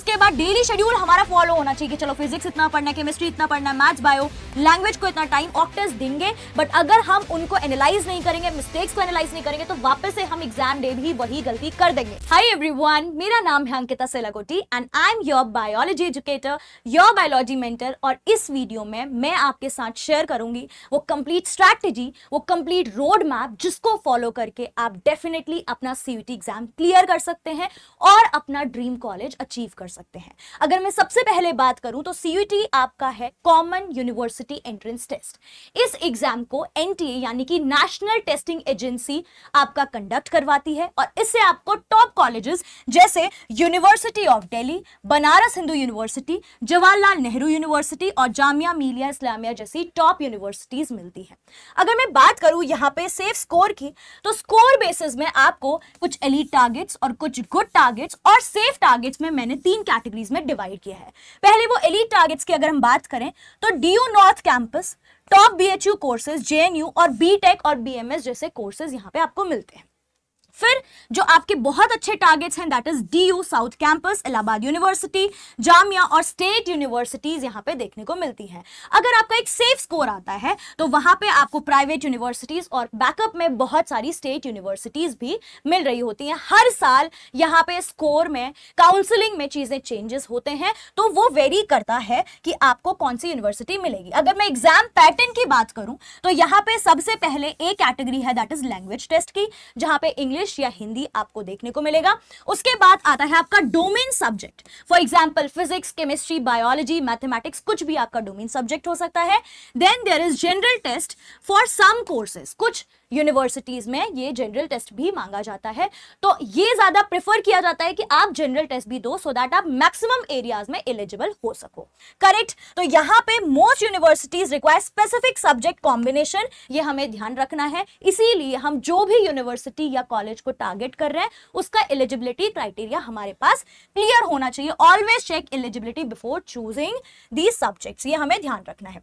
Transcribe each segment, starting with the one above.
उसके बाद daily schedule हमारा फॉलो होना चाहिए कि चलो फिजिक्स इतना पढ़ना है, केमिस्ट्री इतना पढ़ना है, मैथ्स बायो लैंग्वेज को इतना टाइम, ऑक टेस्ट देंगे, बट अगर हम उनको एनालाइज नहीं करेंगे, मिस्टेक्स को एनालाइज नहीं करेंगे, तो वापस से हम एग्जाम डे भी वही गलती कर देंगे। हाय एवरीवन, मेरा नाम है Ankita Selagoti and I am your biology educator, your biology mentor. और इस वीडियो में मैं आपके साथ शेयर करूंगी वो कंप्लीट स्ट्रैटेजी, वो कंप्लीट रोड मैप जिसको फॉलो करके आप डेफिनेटली अपना सीयूटी एग्जाम क्लियर कर सकते हैं और अपना ड्रीम कॉलेज अचीव कर सकते हैं। अगर मैं सबसे पहले बात करूं तो सीयूटी आपका है कॉमन यूनिवर्सिटी एंट्रेंस टेस्ट। इस एग्जाम को एनटीए यानी कि नेशनल टेस्टिंग एजेंसी आपका कंडक्ट करवाती है और इससे आपको टॉप कॉलेजेस जैसे university of Delhi, Banaras Hindu university, Jawaharlal Nehru university और जामिया मिलिया इस्लामिया जैसी टॉप यूनिवर्सिटीज मिलती है। अगर मैं बात करूं यहां पे सेफ स्कोर की, तो स्कोर बेसिस में आपको कुछ एलीट टारगेट्स और कुछ गुड टारगेट्स और सेफ टारगेट्स में मैंने 3 कैटेगरीज में डिवाइड किया है। पहले वो एलीट टारगेट्स की अगर हम बात करें तो DU north campus, top BHU courses, JNU और बीटेक और बीएमएस जैसे कोर्सेज यहां पे आपको मिलते हैं। फिर जो आपके बहुत अच्छे टारगेट्स हैं that is DU south campus, Allahabad university, Jamia और स्टेट यूनिवर्सिटीज यहां पे देखने को मिलती है। अगर आपका एक सेफ स्कोर आता है तो वहां पे आपको प्राइवेट यूनिवर्सिटीज और बैकअप में बहुत सारी स्टेट यूनिवर्सिटीज भी मिल रही होती हैं। हर साल यहां पे स्कोर में, काउंसलिंग में चीजें चेंजेस होते हैं, तो वो वेरी करता है कि आपको कौन सी यूनिवर्सिटी मिलेगी। अगर मैं एग्जाम पैटर्न की बात करूं तो यहां पे सबसे पहले एक कैटेगरी है दैट इज लैंग्वेज टेस्ट की, जहां पे इंग्लिश या हिंदी आपको देखने को मिलेगा। उसके बाद आता है आपका domain subject, for example physics, chemistry, biology, mathematics, कुछ भी आपका डोमेन सब्जेक्ट हो सकता है। Then there is general test for some courses, कुछ यूनिवर्सिटीज में ये जनरल टेस्ट भी मांगा जाता है, तो ये ज्यादा प्रेफर किया जाता है कि आप जनरल टेस्ट भी दो सो दैट आप मैक्सिमम एरियाज में एलिजिबल हो सको। करेक्ट। तो यहां पे most universities require specific subject combination, ये हमें ध्यान रखना है। इसीलिए हम जो भी यूनिवर्सिटी या कॉलेज को टारगेट कर रहे हैं उसका एलिजिबिलिटी क्राइटेरिया हमारे पास क्लियर होना चाहिए। Always check eligibility before choosing these subjects, ये हमें ध्यान रखना है।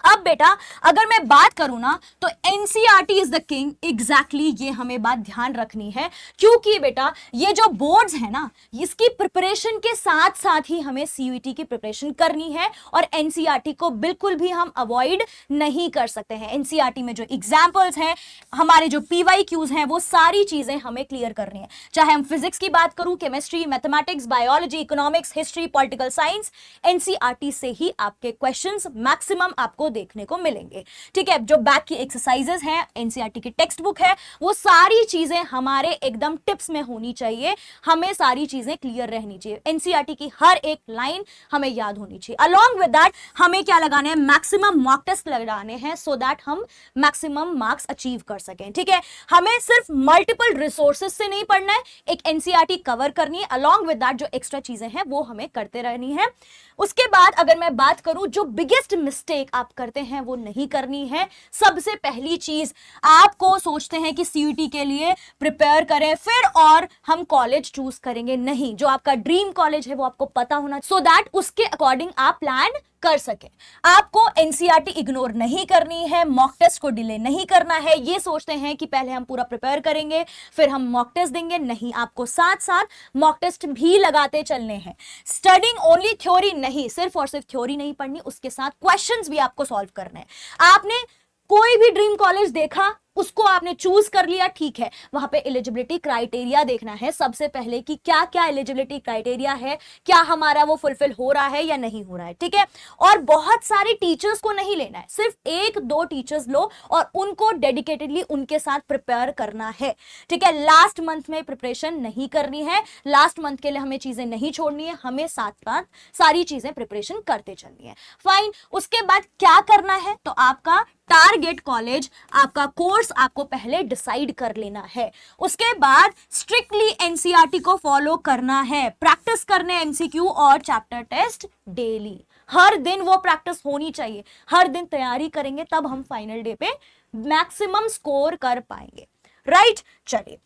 अब बेटा अगर मैं बात करूं ना तो NCERT is the king, exactly ये हमें बात ध्यान रखनी है, क्योंकि बेटा ये जो बोर्ड्स है ना, इसकी प्रिपरेशन के साथ साथ ही हमें सीयूईटी की प्रिपरेशन करनी है और एनसीईआरटी को बिल्कुल भी हम अवॉइड नहीं कर सकते हैं। एनसीईआरटी में जो एग्जाम्पल्स हैं, हमारे जो पीवाईक्यूज हैं, वो सारी चीजें हमें क्लियर करनी है। चाहे हम फिजिक्स की बात करूं, chemistry, mathematics, biology, economics, history, political science, NCERT से ही आपके क्वेश्चंस मैक्सिमम आपको देखने को मिलेंगे। ठीक है, जो बैक की एक्सरसाइजेस हैं, एनसीईआरटी की टेक्स्ट बुक है, वो सारी चीजें हमारे एकदम टिप्स में होनी चाहिए। हमें सारी चीजें क्लियर रहनी चाहिए, एनसीईआरटी की हर एक लाइन हमें याद होनी चाहिए। अलोंग विद दैट हमें क्या लगाने हैं, मैक्सिमम मॉक टेस्ट लगाने हैं सो दैट हम मैक्सिमम मार्क्स अचीव कर सकें। ठीक है, हमें सिर्फ मल्टीपल रिसोर्सेज से नहीं पढ़ना है, एक एनसीईआरटी कवर करनी है। अलोंग विद दैट जो एक्स्ट्रा चीजें हैं वो हमें करते रहनी है। उसके बाद अगर मैं बात करूं, जो बिगेस्ट मिस्टेक आप करते हैं वो नहीं करनी है। सबसे पहली चीज, आपको सोचते हैं कि सीयूटी के लिए प्रिपेयर करें फिर और हम कॉलेज चूज करेंगे, नहीं। जो आपका ड्रीम कॉलेज है वो आपको पता होना सो दैट उसके अकॉर्डिंग आप प्लान कर सके। आपको एनसीईआरटी इग्नोर नहीं करनी है, मॉक टेस्ट को डिले नहीं करना है। ये सोचते हैं कि पहले हम पूरा प्रिपेयर करेंगे फिर हम मॉक टेस्ट देंगे, नहीं। आपको साथ साथ मॉक टेस्ट भी लगाते चलने हैं। स्टडिंग ओनली थ्योरी नहीं, सिर्फ और सिर्फ थ्योरी नहीं पढ़नी, उसके साथ क्वेश्चंस भी आपको सॉल्व करने हैं। आपने कोई भी ड्रीम कॉलेज देखा, उसको आपने चूज कर लिया, ठीक है, वहां पे एलिजिबिलिटी क्राइटेरिया देखना है सबसे पहले कि क्या क्या एलिजिबिलिटी क्राइटेरिया है, क्या हमारा वो फुलफिल हो रहा है या नहीं हो रहा है। ठीक है, और बहुत सारे टीचर्स को नहीं लेना है, सिर्फ 1-2 टीचर्स लो और उनको डेडिकेटेडली उनके साथ प्रिपेयर करना है। ठीक है, लास्ट मंथ में प्रिपरेशन नहीं करनी है, लास्ट मंथ के लिए हमें चीजें नहीं छोड़नी है, हमें साथ साथ सारी चीजें प्रिपरेशन करते चलनी है। फाइन। उसके बाद क्या करना है, तो आपका टारगेट कॉलेज, आपका कोर्स आपको पहले डिसाइड कर लेना है। उसके बाद स्ट्रिक्टली एनसीईआरटी को फॉलो करना है, प्रैक्टिस करने एमसीक्यू और चैप्टर टेस्ट डेली, हर दिन वो प्रैक्टिस होनी चाहिए। हर दिन तैयारी करेंगे तब हम फाइनल डे पे मैक्सिमम स्कोर कर पाएंगे। राइट, चलिए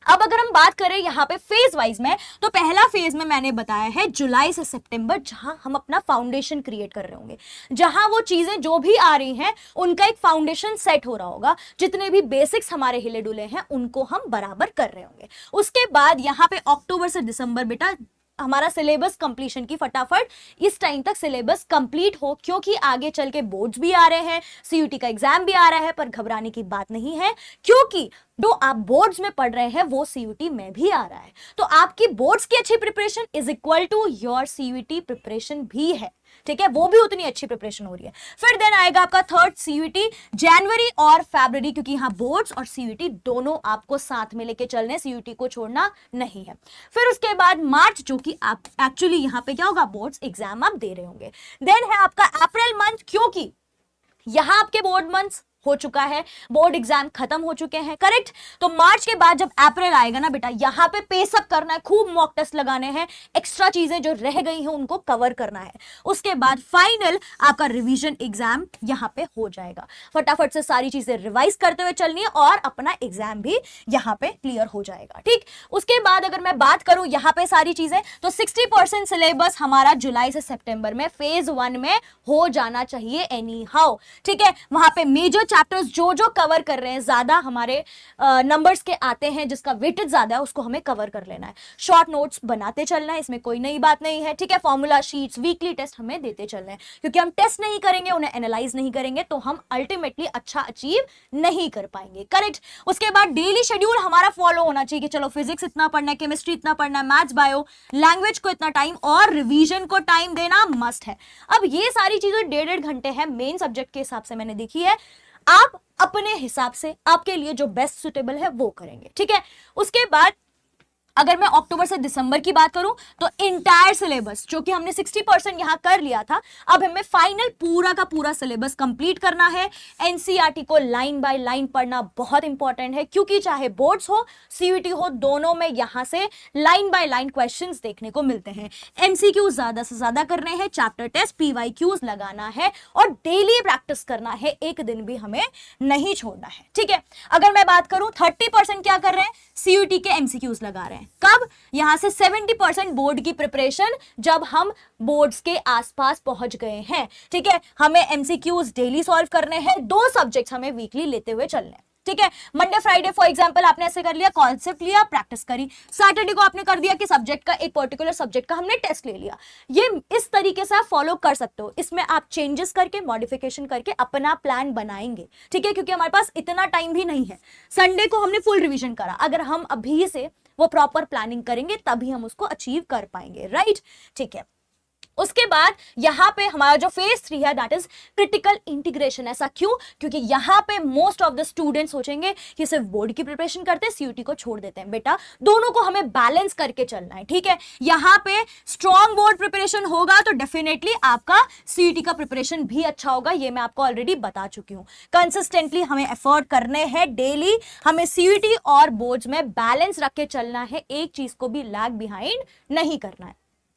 अब अगर हम बात करें यहाँ पे फेज वाइज में, तो पहला फेज में मैंने बताया है जुलाई से सितंबर, जहां हम अपना फाउंडेशन क्रिएट कर रहे होंगे, जहां वो चीजें जो भी आ रही हैं उनका एक फाउंडेशन सेट हो रहा होगा, जितने भी बेसिक्स हमारे हिले डुले हैं उनको हम बराबर कर रहे होंगे। उसके बाद यहाँ पे अक्टूबर से दिसंबर बेटा हमारा सिलेबस कंप्लीशन की फटाफट इस टाइम तक सिलेबस कंप्लीट हो, क्योंकि आगे चल के बोर्ड्स भी आ रहे हैं, सीयूटी का एग्जाम भी आ रहा है। पर घबराने की बात नहीं है, क्योंकि जो आप बोर्ड्स में पढ़ रहे हैं वो सीयूटी में भी आ रहा है। तो आपकी बोर्ड्स की अच्छी preparation is equal to your CUET preparation भी है, ठीक है, वो भी उतनी अच्छी प्रिपरेशन हो रही है। फिर देन आएगा आपका थर्ड सीयूटी, जनवरी और फरवरी, क्योंकि यहां बोर्ड्स और सीयूटी दोनों आपको साथ में लेके चलने, सीयूटी को छोड़ना नहीं है। फिर उसके बाद मार्च, जो कि आप एक्चुअली यहां पे क्या होगा, बोर्ड्स एग्जाम आप दे रहे होंगे। देन है आपका अप्रैल मंथ, क्योंकि यहां आपके बोर्ड मंथ्स हो चुका है, बोर्ड एग्जाम खत्म हो चुके हैं, करेक्ट। तो मार्च के बाद जब अप्रैल आएगा ना बेटा, यहां पे पेसअप करना है, खूब मॉक टेस्ट लगाने हैं, एक्स्ट्रा चीजें जो रह गई हैं उनको कवर करना है। उसके बाद फाइनल आपका रिवीजन एग्जाम यहां पे हो जाएगा। फटाफट से सारी चीजें रिवाइज करते हुए चलनी है और अपना एग्जाम भी यहां पे क्लियर हो जाएगा, ठीक। उसके बाद अगर मैं बात करूं यहां पे सारी चीजें, तो 60% सिलेबस हमारा जुलाई से सितंबर में फेज 1 में हो जाना चाहिए एनी हाउ, ठीक है। वहां पे मेजर चैप्टर्स जो कवर कर रहे हैं, ज्यादा हमारे नंबर्स के आते हैं, जिसका वेटेज ज्यादा है उसको हमें कवर कर लेना है। शॉर्ट नोट्स बनाते चलना है, इसमें कोई नई बात नहीं है, ठीक है। फॉर्मूला शीट्स, वीकली टेस्ट हमें देते चलना है, क्योंकि हम टेस्ट नहीं करेंगे, उन्हें एनालाइज नहीं करेंगे, तो हम अल्टीमेटली अच्छा अचीव नहीं कर पाएंगे, करेक्ट। उसके बाद डेली शेड्यूल हमारा फॉलो होना चाहिए कि चलो फिजिक्स इतना पढ़ना है, केमिस्ट्री इतना पढ़ना है, मैथ्स बायो लैंग्वेज को इतना टाइम और रिवीजन को टाइम देना मस्ट है। अब ये सारी चीजें 1.5 घंटे है मेन सब्जेक्ट के हिसाब से मैंने देखी है, आप अपने हिसाब से आपके लिए जो बेस्ट सुटेबल है वो करेंगे, ठीक है। उसके बाद अगर मैं अक्टूबर से दिसंबर की बात करूं तो इंटायर सिलेबस, जो कि हमने 60% यहां कर लिया था, अब हमें फाइनल पूरा का पूरा सिलेबस कंप्लीट करना है। एनसीईआरटी को लाइन बाय लाइन पढ़ना बहुत इंपॉर्टेंट है, क्योंकि चाहे बोर्ड्स हो सीयूटी हो, दोनों में यहां से लाइन बाय लाइन क्वेश्चंस देखने को मिलते हैं। एमसीक्यू ज्यादा से ज्यादा करने हैं, चैप्टर टेस्ट पीवाईक्यूज लगाना है और डेली प्रैक्टिस करना है, एक दिन भी हमें नहीं छोड़ना है, ठीक है। अगर मैं बात करूं 30% क्या कर रहे हैं, सीयूटी के एमसीक्यूज लगा रहे हैं। कब, यहां से 70% बोर्ड की प्रिपरेशन जब हम बोर्ड्स के आसपास पहुंच गए हैं, ठीक है। हमें एमसीक्यूज डेली सॉल्व करने हैं, 2 सब्जेक्ट्स हमें वीकली लेते हुए चलने हैं, ठीक है। मंडे फ्राइडे फॉर एग्जांपल आपने ऐसे कर लिया, कॉन्सेप्ट लिया, प्रैक्टिस करी। सैटरडे को आपने कर दिया कि सब्जेक्ट का, एक पर्टिकुलर सब्जेक्ट का हमने टेस्ट ले लिया। ये इस तरीके से आप फॉलो कर सकते हो, इसमें आप चेंजेस करके, मॉडिफिकेशन करके अपना प्लान बनाएंगे, ठीक है, क्योंकि हमारे पास इतना टाइम भी नहीं है। संडे को हमने फुल रिविजन करा, अगर हम अभी से वो प्रॉपर प्लानिंग करेंगे तभी हम उसको अचीव कर पाएंगे, राइट, ठीक है। उसके बाद यहां पे हमारा जो फेज 3 है दैट इज क्रिटिकल इंटीग्रेशन। ऐसा क्यों, क्योंकि यहां पे मोस्ट ऑफ द स्टूडेंट्स सोचेंगे कि सिर्फ बोर्ड की प्रिपरेशन करते हैं, सीयूटी को छोड़ देते हैं। बेटा दोनों को हमें बैलेंस करके चलना है, ठीक है। यहां पे स्ट्रॉन्ग बोर्ड प्रिपरेशन होगा तो डेफिनेटली आपका सीयूटी का प्रिपरेशन भी अच्छा होगा, ये मैं आपको ऑलरेडी बता चुकी हूं। कंसिस्टेंटली हमें एफर्ट करने हैं, डेली हमें सीयूटी और बोर्ड्स में बैलेंस रख के चलना है, एक चीज को भी लैग बिहाइंड नहीं करना है।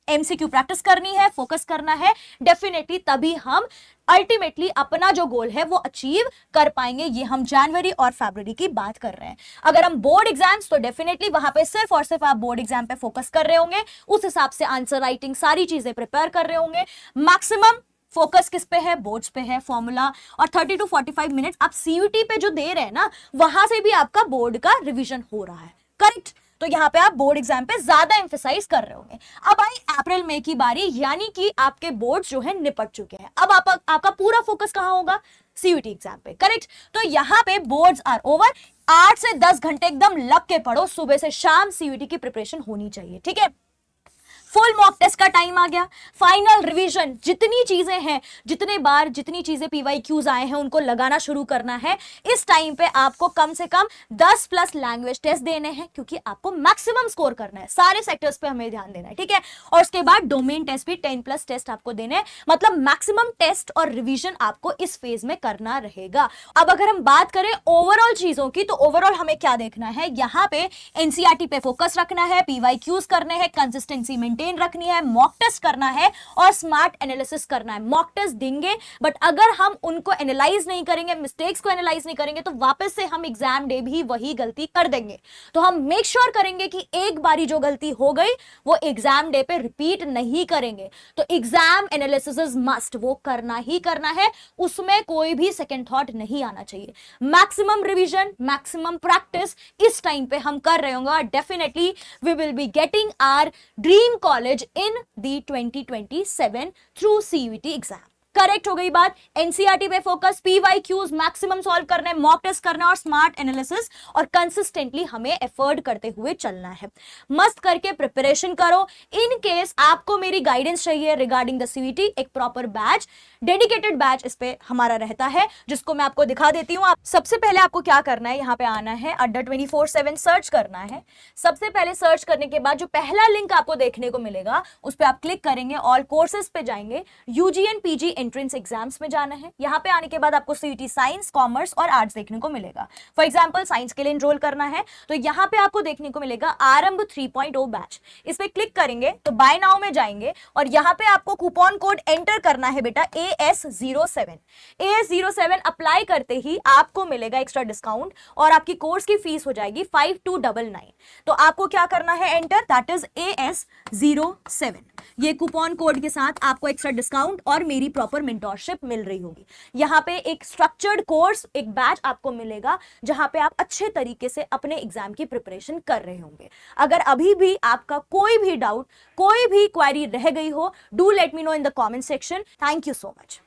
एमसीक्यू प्रैक्टिस करनी है, फोकस करना है, डेफिनेटली तभी हम अल्टीमेटली अपना जो गोल है वो अचीव कर पाएंगे। ये हम जनवरी और फरवरी की बात कर रहे हैं। अगर हम बोर्ड एग्जाम्स, तो डेफिनेटली वहां पे सिर्फ और सिर्फ आप बोर्ड एग्जाम पे फोकस कर रहे होंगे, उस हिसाब से आंसर राइटिंग सारी चीजें प्रिपेयर कर रहे होंगे। मैक्सिमम फोकस किस पे है, बोर्ड्स पे है, फॉर्मूला, और 30 to 45 मिनट्स आप सीयूटी पे जो दे रहे हैं ना, वहां से भी आपका बोर्ड का रिविजन हो रहा है, करेक्ट। तो यहाँ पे आप बोर्ड एग्जाम पे ज्यादा एम्फेसाइज कर रहे होंगे। अब आई अप्रैल मई की बारी, यानी कि आपके बोर्ड्स जो है निपट चुके हैं, अब आपका पूरा फोकस कहाँ होगा, सीयूटी एग्जाम पे, करेक्ट। तो यहाँ पे बोर्ड्स आर ओवर, 8 से 10 घंटे एकदम लग के पढ़ो, सुबह से शाम सीयूटी की प्रिपरेशन होनी चाहिए, ठीक है। फुल मॉक टेस्ट का टाइम आ गया, फाइनल रिवीजन, जितनी चीजें हैं, जितने बार जितनी चीजें पीवाईक्यूज आए हैं उनको लगाना शुरू करना है। इस टाइम पे आपको कम से कम 10+ लैंग्वेज टेस्ट देने हैं, क्योंकि आपको मैक्सिमम स्कोर करना है, सारे सेक्टर्स पे हमें ध्यान देना है, ठीक है। और उसके बाद डोमेन टेस्ट भी 10+ टेस्ट आपको देने हैं, मतलब मैक्सिमम टेस्ट और रिविजन आपको इस फेज में करना रहेगा। अब अगर हम बात करें ओवरऑल चीजों की, तो ओवरऑल हमें क्या देखना है, यहाँ पे एनसीईआरटी पे फोकस रखना है, पीवाईक्यूज करने हैं, कंसिस्टेंसी मेंटेन रखनी है, मॉक टेस्ट करना है और स्मार्ट एनालिसिस करना है। मॉक टेस्ट देंगे, बट अगर हम उनको एनालाइज नहीं करेंगे, मिस्टेक्स को एनालाइज नहीं करेंगे, तो वापस से हम एग्जाम डे भी वही गलती कर देंगे। तो हम मेक श्योर करेंगे कि एक बारी जो गलती हो गई वो एग्जाम डे पे रिपीट नहीं करेंगे। तो एग्जाम एनालिसिस इज मस्ट, वो करना ही करना है, उसमें कोई भी सेकंड थॉट नहीं आना चाहिए। मैक्सिमम रिवीजन, मैक्सिमम प्रैक्टिस इस टाइम पे हम कर रहे होंगे और definitely we will be getting our dream college in the 2027 through CUET exam. Correct हो गई बात। एनसीईआरटी पे फोकस, PYQs मैक्सिमम सॉल्व करना है, मॉक टेस्ट करना है और स्मार्ट एनालिसिस, और कंसिस्टेंटली हमें एफर्ट करते हुए चलना है। मस्त करके प्रिपरेशन करो। इन केस आपको मेरी गाइडेंस चाहिए रिगार्डिंग द CUET, एक प्रॉपर बैच, डेडिकेटेड बैच इस पे हमारा रहता है, जिसको मैं आपको दिखा देती हूँ। आप सबसे पहले आपको क्या करना है, यहाँ पे आना है, अड्डा 24/7 सर्च करना है। सबसे पहले सर्च करने के बाद जो पहला लिंक आपको देखने को मिलेगा उस पर आप क्लिक करेंगे, ऑल कोर्सेज पे जाएंगे, UG and PG entrance exams में जाना है। यहाँ पे आने के बाद आपको CUET साइंस, कॉमर्स और आर्ट्स देखने को मिलेगा। फॉर एग्जाम्पल साइंस के लिए एनरोल करना है तो यहाँ पे आपको देखने को मिलेगा आरंभ 3.0 बैच। इस पे क्लिक करेंगे तो बाय नाउ में जाएंगे और यहाँ पे आपको कूपन कोड एंटर करना है बेटा, AS07। AS07 अप्लाई करते ही आपको मिलेगा एक्स्ट्रा डिस्काउंट और आपकी कोर्स की फीस हो जाएगी 5299। तो आपको क्या करना है, एंटर, दैट इज AS07। ये कूपन कोड के साथ आपको एक्स्ट्रा डिस्काउंट और मेरी प्रॉपर मेंटोरशिप मिल रही होगी। यहाँ पे एक स्ट्रक्चर्ड कोर्स, एक बैच आपको मिलेगा जहां पे आप अच्छे तरीके से अपने एग्जाम की प्रिपरेशन कर रहे होंगे। अगर अभी भी आपका कोई भी डाउट, कोई भी क्वेरी रह गई हो, do let me know in the comment section. Thank you so much.